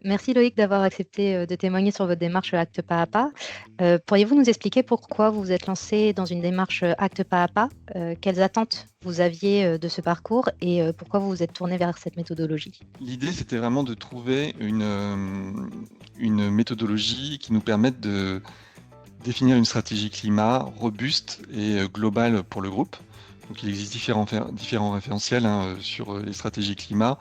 Merci Loïc d'avoir accepté de témoigner sur votre démarche Acte pas à pas. Pourriez-vous nous expliquer pourquoi vous vous êtes lancé dans une démarche Acte pas à pas? Quelles attentes vous aviez de ce parcours et pourquoi vous vous êtes tourné vers cette méthodologie? L'idée, c'était vraiment de trouver une méthodologie qui nous permette de définir une stratégie climat robuste et globale pour le groupe. Donc, il existe différents référentiels sur les stratégies climat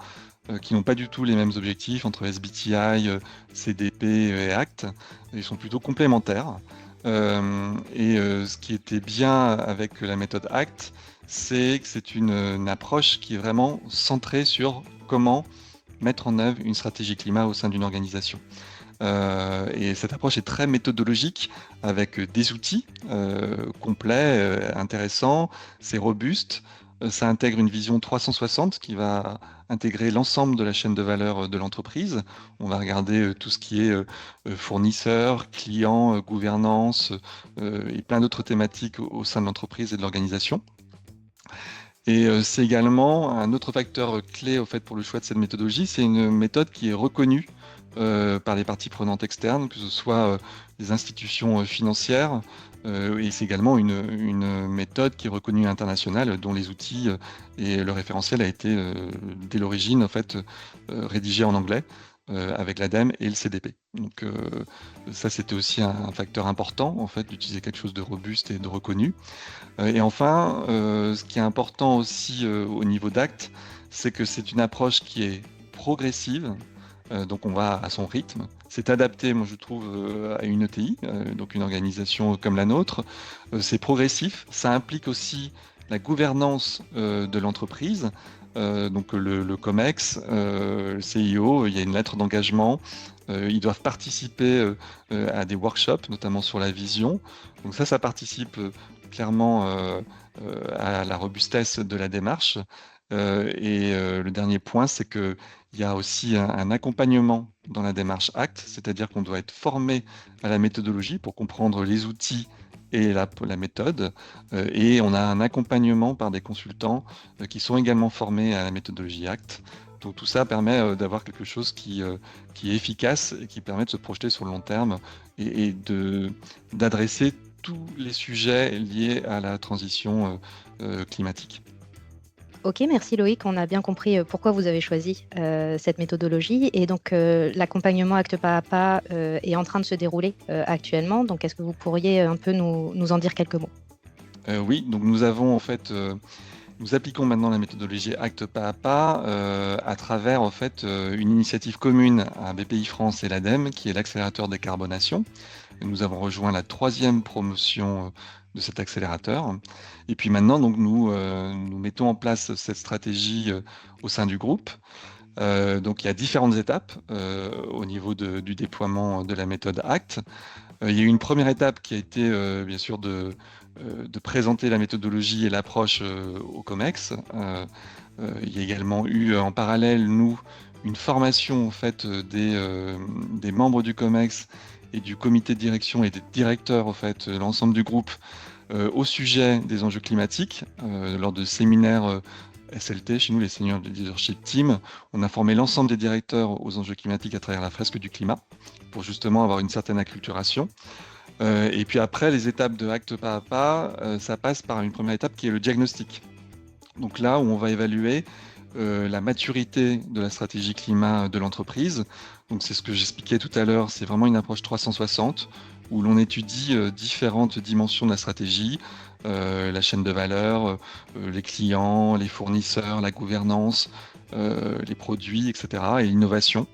qui n'ont pas du tout les mêmes objectifs entre SBTI, CDP et ACT. Ils sont plutôt complémentaires. Ce qui était bien avec la méthode ACT, c'est que c'est une approche qui est vraiment centrée sur comment mettre en œuvre une stratégie climat au sein d'une organisation. Et cette approche est très méthodologique avec des outils complets, intéressants, c'est robuste, ça intègre une vision 360 qui va intégrer l'ensemble de la chaîne de valeur de l'entreprise. On va regarder tout ce qui est fournisseurs, clients, gouvernance et plein d'autres thématiques au sein de l'entreprise et de l'organisation. Et c'est également un autre facteur clé au fait, pour le choix de cette méthodologie, c'est une méthode qui est reconnue par les parties prenantes externes, que ce soit les institutions financières, et c'est également une méthode qui est reconnue internationale, dont les outils et le référentiel a été dès l'origine en fait rédigé en anglais avec l'ADEME et le CDP. Donc ça c'était aussi un facteur important en fait d'utiliser quelque chose de robuste et de reconnu. Et enfin, ce qui est important aussi au niveau d'Act, c'est que c'est une approche qui est progressive, donc on va à son rythme. C'est adapté, moi je trouve, à une ETI, donc une organisation comme la nôtre. C'est progressif, ça implique aussi la gouvernance de l'entreprise. Donc le COMEX, le CIO, il y a une lettre d'engagement. Ils doivent participer à des workshops, notamment sur la vision. Donc ça participe clairement à la robustesse de la démarche. Le dernier point, c'est qu'il y a aussi un accompagnement dans la démarche ACT, c'est-à-dire qu'on doit être formé à la méthodologie pour comprendre les outils et la méthode. Et on a un accompagnement par des consultants qui sont également formés à la méthodologie ACT. Donc tout ça permet d'avoir quelque chose qui est efficace et qui permet de se projeter sur le long terme et d'adresser tous les sujets liés à la transition climatique. Ok, merci Loïc. On a bien compris pourquoi vous avez choisi cette méthodologie. Et donc, l'accompagnement acte pas à pas est en train de se dérouler actuellement. Donc, est-ce que vous pourriez un peu nous en dire quelques mots? Oui, donc nous avons en fait, nous appliquons maintenant la méthodologie acte pas à pas à travers en fait une initiative commune à BPI France et l'ADEME qui est l'accélérateur décarbonation. Nous avons rejoint la 3e promotion de cet accélérateur. Et puis maintenant, donc, nous mettons en place cette stratégie au sein du groupe. Donc il y a différentes étapes au niveau du déploiement de la méthode ACT. Il y a eu une première étape qui a été bien sûr de présenter la méthodologie et l'approche au COMEX. Il y a également eu en parallèle, nous, une formation en fait, des membres du COMEX et du comité de direction et des directeurs, en fait, l'ensemble du groupe, au sujet des enjeux climatiques, lors de séminaires SLT, chez nous, les Senior Leadership Team. On a formé l'ensemble des directeurs aux enjeux climatiques à travers la fresque du climat, pour justement avoir une certaine acculturation. Et puis après, les étapes de acte pas à pas, ça passe par une première étape qui est le diagnostic. Donc là où on va évaluer la maturité de la stratégie climat de l'entreprise. Donc c'est ce que j'expliquais tout à l'heure, c'est vraiment une approche 360 où l'on étudie différentes dimensions de la stratégie, la chaîne de valeur, les clients, les fournisseurs, la gouvernance, les produits, etc. et l'innovation.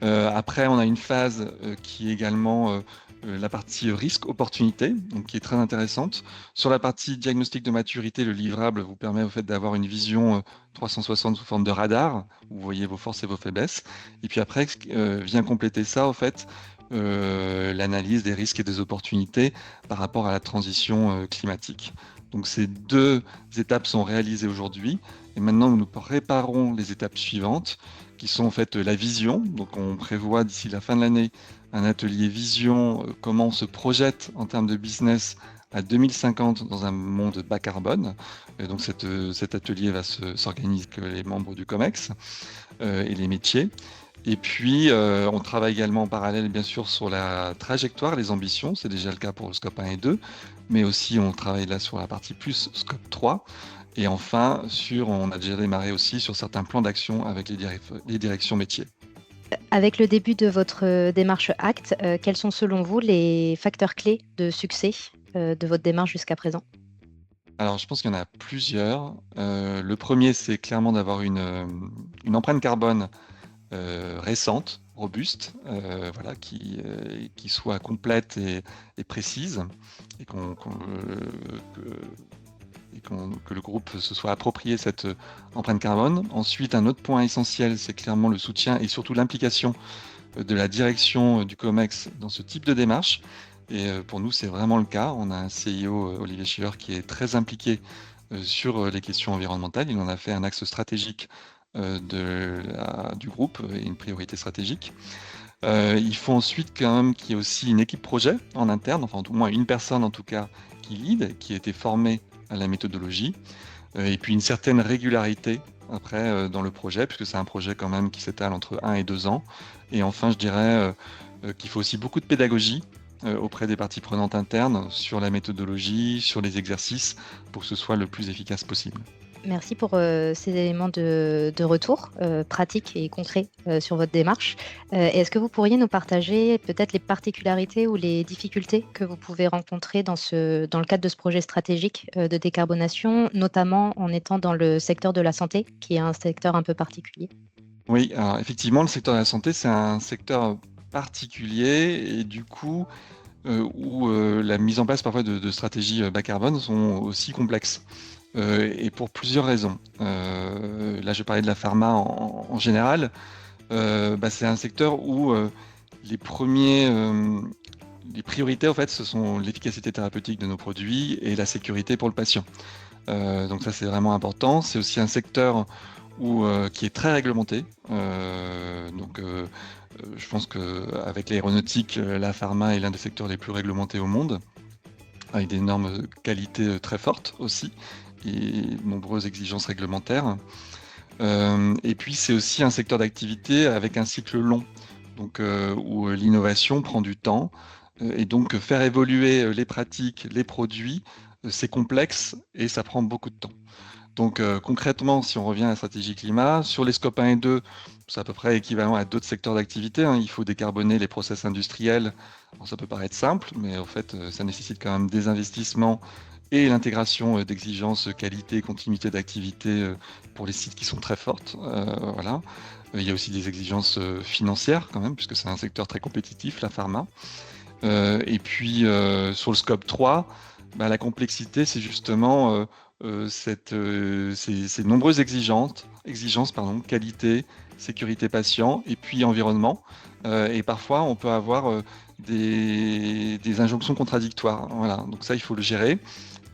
Après, on a une phase qui est également la partie risque-opportunité, donc qui est très intéressante. Sur la partie diagnostic de maturité, le livrable vous permet au fait d'avoir une vision 360 sous forme de radar, où vous voyez vos forces et vos faiblesses. Et puis après, vient compléter ça, au fait, l'analyse des risques et des opportunités par rapport à la transition climatique. Donc ces 2 étapes sont réalisées aujourd'hui. Et maintenant, nous préparons les étapes suivantes, qui sont en fait la vision. Donc on prévoit d'ici la fin de l'année un atelier vision, comment on se projette en termes de business à 2050 dans un monde bas carbone. Et donc cet atelier va s'organiser avec les membres du COMEX et les métiers. Et puis, on travaille également en parallèle, bien sûr, sur la trajectoire, les ambitions. C'est déjà le cas pour le scope 1 et 2, mais aussi on travaille là sur la partie plus scope 3. Et enfin, on a déjà démarré aussi sur certains plans d'action avec les directions métiers. Avec le début de votre démarche ACT, quels sont selon vous les facteurs clés de succès de votre démarche jusqu'à présent? Alors, je pense qu'il y en a plusieurs. Le premier, c'est clairement d'avoir une empreinte carbone récente, robuste, voilà, qui soit complète et précise, et que le groupe se soit approprié cette empreinte carbone. Ensuite, un autre point essentiel, c'est clairement le soutien et surtout l'implication de la direction du COMEX dans ce type de démarche. Et pour nous, c'est vraiment le cas. On a un CIO, Olivier Schiller, qui est très impliqué sur les questions environnementales. Il en a fait un axe stratégique du groupe et une priorité stratégique. Il faut ensuite quand même qu'il y ait aussi une équipe projet en interne, enfin au moins une personne en tout cas qui lead, qui a été formée à la méthodologie, et puis une certaine régularité après dans le projet, puisque c'est un projet quand même qui s'étale entre 1 et 2 ans. Et enfin, je dirais qu'il faut aussi beaucoup de pédagogie auprès des parties prenantes internes sur la méthodologie, sur les exercices, pour que ce soit le plus efficace possible. Merci pour ces éléments de retour pratiques et concrets sur votre démarche. Est-ce que vous pourriez nous partager peut-être les particularités ou les difficultés que vous pouvez rencontrer dans le cadre de ce projet stratégique de décarbonation, notamment en étant dans le secteur de la santé, qui est un secteur un peu particulier? Oui, alors effectivement, le secteur de la santé, c'est un secteur particulier et du coup, où la mise en place parfois de stratégies bas carbone sont aussi complexes. Et pour plusieurs raisons. Là, je parlais de la pharma en général. C'est un secteur où les priorités, en fait, ce sont l'efficacité thérapeutique de nos produits et la sécurité pour le patient. Donc ça, c'est vraiment important. C'est aussi un secteur qui est très réglementé. Je pense qu'avec l'aéronautique, la pharma est l'un des secteurs les plus réglementés au monde, avec des normes de qualité très fortes aussi, et de nombreuses exigences réglementaires. Et puis, c'est aussi un secteur d'activité avec un cycle long, donc où l'innovation prend du temps. Et donc, faire évoluer les pratiques, les produits, c'est complexe et ça prend beaucoup de temps. Donc, concrètement, si on revient à la stratégie climat, sur les scopes 1 et 2, c'est à peu près équivalent à d'autres secteurs d'activité, hein. Il faut décarboner les process industriels. Alors, ça peut paraître simple, mais en fait, ça nécessite quand même des investissements et l'intégration d'exigences qualité, continuité d'activité pour les sites qui sont très fortes. Voilà. Il y a aussi des exigences financières quand même, puisque c'est un secteur très compétitif, la pharma. Et puis sur le scope 3, la complexité, c'est justement ces nombreuses exigences, pardon, qualité, sécurité patient et puis environnement. Et parfois, on peut avoir des injonctions contradictoires. Voilà. Donc ça, il faut le gérer.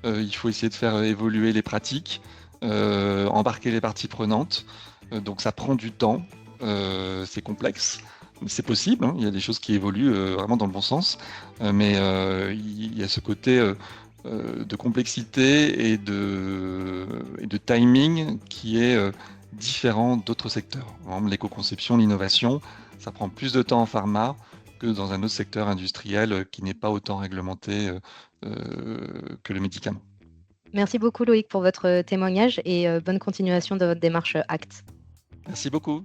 Il faut essayer de faire évoluer les pratiques, embarquer les parties prenantes. Donc ça prend du temps, c'est complexe. C'est possible, hein. Il y a des choses qui évoluent vraiment dans le bon sens, mais il y a ce côté de complexité et de timing qui est différent d'autres secteurs. Par exemple, l'éco-conception, l'innovation, ça prend plus de temps en pharma que dans un autre secteur industriel qui n'est pas autant réglementé que le médicament. Merci beaucoup Loïc pour votre témoignage et bonne continuation de votre démarche ACT. Merci beaucoup.